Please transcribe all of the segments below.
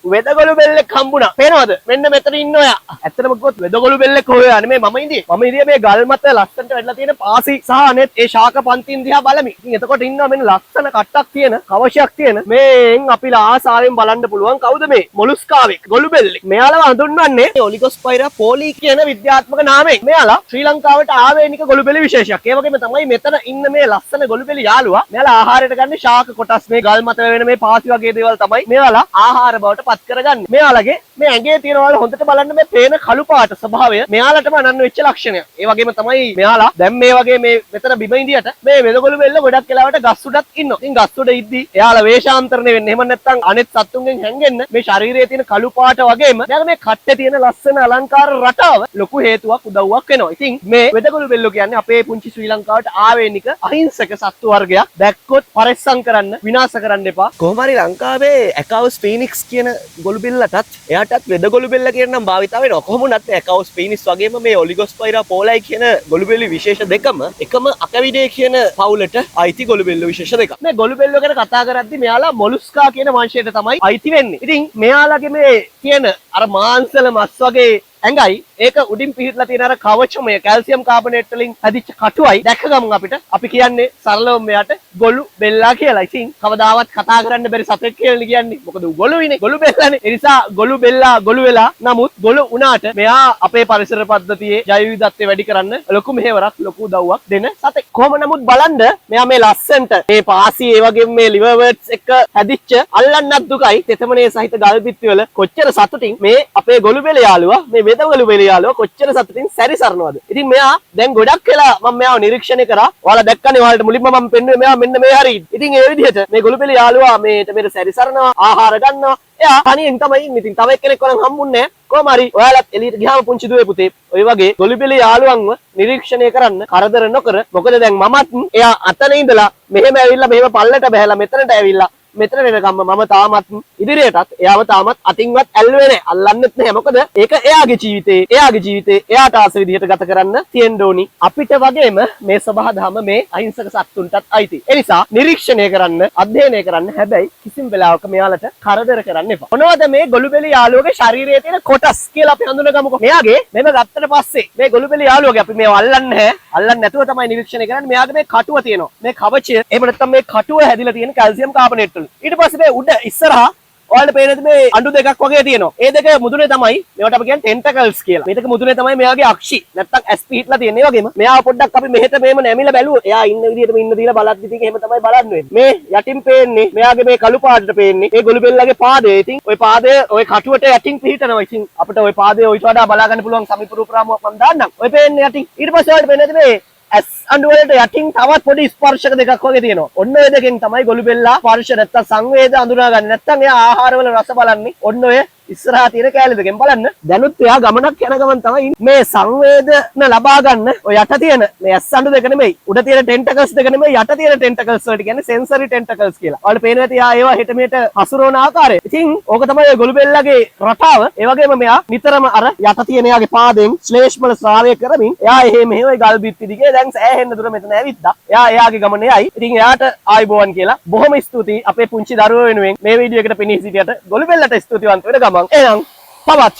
වෙදගොළු බෙල්ලෙක් හම්බුණා. පේනවද? මෙන්න මෙතන ඉන්න ඔයා. ඇත්තටම කිව්වොත් වෙදගොළු බෙල්ලෙක් හොයන්නේ මේ මම ඉඳී. මම ඉඳී මේ ගල් මත ලස්සනට වැටලා තියෙන පාසි සහ අනෙත් ඒ ශාක පන්තින් දිහා බලමි. ඉතින් එතකොට ඉන්නවා මෙන්න ලස්සන කට්ටක් තියෙන, කවශයක් තියෙන. මේෙන් අපි ආසාවෙන් බලන්න පුළුවන් කවුද මේ? මොලුස්කාවෙක්, ගොළු බෙල්ලෙක්. මෙයාලව හඳුන්වන්නේ ඔලිගොස්පයිරා පෝලි කියන විද්‍යාත්මක නාමයෙන්. මෙයාලා ශ්‍රී ලංකාවට ආවේනික ගොළු බෙලි විශේෂයක්. ඒ වගේම තමයි මෙතන ඉන්න මේ ලස්සන ගොළු බෙලි යාළුවා. මෙයාලා ආහාරයට ගන්න ශාක කොටස් මේ ගල් මත වෙන මේ පාසි වගේ දේවල් තමයි මෙයාලා ආහාර බවට පත් කරගන්නේ. මෙයාලගේ මේ ඇඟේ තියෙනවා හොඳට බලන්න මේ පේන කළු පාට ස්වභාවය මෙයාලටම අනන්‍ය වෙච්ච ලක්ෂණයක්. ඒ වගේම තමයි මෙයාලා දැන් මේ වගේ මේ මෙතන බිම ඉඳියට මේ වෙදගොළු බෙල්ල ගොඩක් වෙලාවට ගස් උඩත් ඉන්නවා. ඉතින් ගස් උඩ ඉද්දි එයාලා වේශාන්තරණය වෙන්නේ. එහෙම නැත්නම් අනෙත් සත්තුන්ගෙන් හැංගෙන්න මේ ශරීරයේ තියෙන කළු පාට වගේම දැන් මේ කට්ටේ තියෙන ලස්සන අලංකාර රටාව ලොකු හේතුවක් උදව්වක් වෙනවා. ඉතින් මේ වෙදගොළු බෙල්ලෝ කියන්නේ අපේ පුංචි ශ්‍රී ලංකාවට ආවේනික අහිංසක සත්තු වර්ගයක්. දැක්කොත් පරිස්සම් කරන්න, විනාශ කරන්න එපා. කොහොම හරි ලංකාවේ ඇකවුස් ෆීනික්ස් කියන ගොළු බෙල්ලටත් එයාටත් වෙදගොළු බෙල්ල කියන නම් භාවිතා වෙනවා. කොහොම නැත් ඇකවුස් ෆීනික්ස් වගේම මේ ඔලිගොස්පයිරා පෝලයි කියන ගොළු බෙල්ල විශේෂ දෙකම එකම අකවිඩේ කියන පවුලට අයිති ගොළු බෙල්ල විශේෂ දෙකක්. මේ ගොළු බෙල්ලෝ ගැන කතා කරද්දි මෙයාලා මොලුස්කා කියන වංශයට තමයි අයිති වෙන්නේ. ඉතින් මෙයාලගේ මේ කියන අර මාංශල මස් වගේ ඇඟයි ඒක උඩින් පිහිටලා තියෙන අර කවචමය කැල්සියම් කාබනේට් වලින් හැදිච්ච කටුවයි දැක්ක ගමන් අපි කියන්නේ සරලවම මෙයාට ගොළු බෙල්ලා කියලා. ඉතින් කවදාවත් කතා කරන්න බැරි සතෙක් කියලා කියන්නේ. මොකද ගොළුයිනේ. ගොළු බෙල්ලානේ. ඒ නිසා ගොළු බෙල්ලා ගොළු වෙලා නමුත් ගොළු උනාට මෙයා අපේ පරිසර පද්ධතියේ ජෛව විවිධත්වය වැඩි කරන්න ලොකු මෙහෙවරක් ලොකු උදව්වක් දෙන සතෙක්. කොහොම නමුත් බලන්න මෙයා මේ ලස්සන්ට මේ පාසි ඒ වගේම මේ ලිවර් වර්ඩ්ස් එක හැදිච්ච අල්ලන්නත් දුකයි තෙතමනේ සහිත ගල් බිත්ති වල කොච්චර සතුටින් මේ අපේ ගොළු බෙල යාළුවා මේ වෙදගොළු බෙල යාළුවා කොච්චර සතුටින් සැරිසරනවද. ඉතින් මෙයා දැන් ගොඩක් වෙලා මම මෙයාව නිරීක්ෂණය කරා. ඔයාලා දැක්කනේ ඔයාලට මුලින්ම මම පෙන්නුවේ මෙයා මෙන්න මේ හරියි. ඉතින් ඒ විදිහට මේ ගොළු බෙල යාළුවා මේට සැරිසරනවා, ආහාර ගන්නවා. එයා තනියෙන් තමයි ඉන්නේ. ඉතින් තව එක්කෙනෙක් වරන් හම්බුන්නේ නැහැ. කොහොම හරි ඔයාලත් එළියට ගියාම පුංචි දුවේ පුතේ ඔය වගේ ගොළු බෙල යාළුවන්ව නිරීක්ෂණය කරන්න කරදර නොකර. මොකද දැන් මමත් එයා අතන ඉඳලා මෙහෙම ඇවිල්ලා මෙහෙම පල්ලට බහැලා මෙතනට ඇවිල්ලා මෙතන වෙනකම්ම මම තාමත් ඉදිරියටත් එයාව තාමත් අතින්වත් ඇල්ලුවේ නැහැ. අල්ලන්නෙත් නැහැ. මොකද ඒක එයාගේ ජීවිතේ එයාට ආස විදිහට ගත කරන්න තියෙන්න ඕනි. අපිට වගේම මේ සබහාදහම මේ අහිංසක සත්තුන්ටත් අයිති. ඒ නිසා නිරීක්ෂණය කරන්න, අධ්‍යයනය කරන්න. හැබැයි කිසිම වෙලාවක මෙයාලට කරදර කරන්න එපා. මොනවද මේ ගොළු බෙල යාළුවගේ ශරීරයේ තියෙන කොටස් කියලා අපි හඳුනගමුකෝ. මෙයාගේ මෙව ගත්තට පස්සේ මේ ගොළු බෙල යාළුවගේ අපි මේව අල්ලන්නේ නැහැ. අල්ලන්නේ නැතුව තමයි නිරීක්ෂණය කරන්නේ. මෙයාගේ මේ කටුව තියෙනවා. මේ කවචය එහෙම නැත්නම් මේ කටුව හැදිලා තියෙන කැල්සියම් කාබනේට් ඊට පස්සේ මේ උඩ ඉස්සරහා ඔයාලට පේනද මේ අඬු දෙකක් වගේ තියෙනවා. ඒ දෙක මුදුනේ තමයි මේවට අපි කියන්නේ ටෙන්ටකල්ස් කියලා. මේ දෙක මුදුනේ තමයි මෙයාගේ අක්ෂි. නැත්තම් ඇස් පිහිටලා තියෙන්නේ. ඒ වගේම මෙයාව පොඩ්ඩක් අපි මෙහෙට මෙහෙම නැමිලා බැලුවොත් එයා ඉන්න විදිහටම ඉන්න දීලා බලද්දි ඉතින් එහෙම තමයි බලන්න වෙන්නේ. මේ යටින් පේන්නේ මෙයාගේ මේ කළු පාටට පේන්නේ මේ ගොළු බෙල්ලගේ පාදය. ඉතින් ওই පාදය ওই කටුවට යටින් පිහිටනවා. ඉතින් අපිට ওই පාදය ඔයිට වඩා බලා ගන්න පුළුවන් සමීප රූපරාමුවක් මම දාන්නම්. ඔය පේන්නේ යටින්. ඊට පස්සේ ඔයාලට පේනද මේ ඇස් අඬු වලට යටින් තවත් පොඩි ස්පර්ශක දෙකක් වගේ තියෙනවා. ඔන්න ඔය දෙකෙන් තමයි ගොළු බෙල්ලා ස්පර්ශ නැත්තම් සංවේද අඳුනාගන්නේ. නැත්තම් එයා ආහාරවල රස බලන්නේ. ඔන්න ඔය ඉස්සරහා තියෙන කෑලි දෙකෙන් බලන්න. දැනුත් එයා ගමනක් යන ගමන් තමයි මේ සංවේදන ලබා ගන්න ඔය යට තියෙන මේ ඇස් අඬු දෙක නෙමෙයි. උඩ තියෙන ටෙන්ටකල්ස් දෙක නෙමෙයි යට තියෙන ටෙන්ටකල්ස් වලට කියන්නේ සෙන්සරි ටෙන්ටකල්ස් කියලා. ඔයාලට පේනවා ඇති එයා ඒවා හෙට මෙහෙට හසුරවන ආකාරය. ඉතින් ඕක තමයි ඔය ගොළු බෙල්ලගේ රටාව. ඒ වගේම මෙයා නිතරම අර යට තියෙන එයාගේ පාදෙන් ශ්ලේෂ්මල ස්රාවය කරමින් එයා එහෙම ඔය ගල් බිත්ති දිගේ දැන් සෑහෙන්න දුර මෙතන ඇවිත්දා. එයා එයාගේ ගමන යයි. ඉතින් එයාට ආයිබෝවන් කියලා බොහොම ස්තුතියි අපේ පුංචි දරුවෝ වෙනුවෙන් මේ වීඩියෝ එකට පෙනී සිටියට ගොළු බෙල්ලට ස්තුතිවන්ත වෙන ගමන්. එහෙනම් තවත්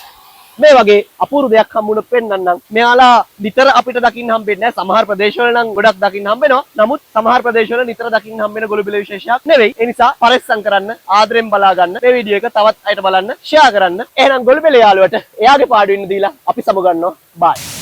මේ වගේ අපූර්ව දෙයක් හම්බුනොත් පෙන්නන්නම්. මෙයාලා නිතර අපිට දකින්න හම්බෙන්නේ නැහැ. සමහර ප්‍රදේශවල නම් ගොඩක් දකින්න හම්බෙනවා. නමුත් සමහර ප්‍රදේශවල නිතර දකින්න හම්බෙන ගොළු බෙල විශේෂයක් නෙවෙයි. ඒ නිසා පරිස්සම් කරන්න, ආදරෙන් බලා ගන්න. මේ වීඩියෝ එක තවත් අයට බලන්න ෂෙයා කරන්න. එහෙනම් ගොළු බෙල යාළුවට එයාගේ පාඩුවෙන්න දීලා අපි සමු ගන්නවා. බයි.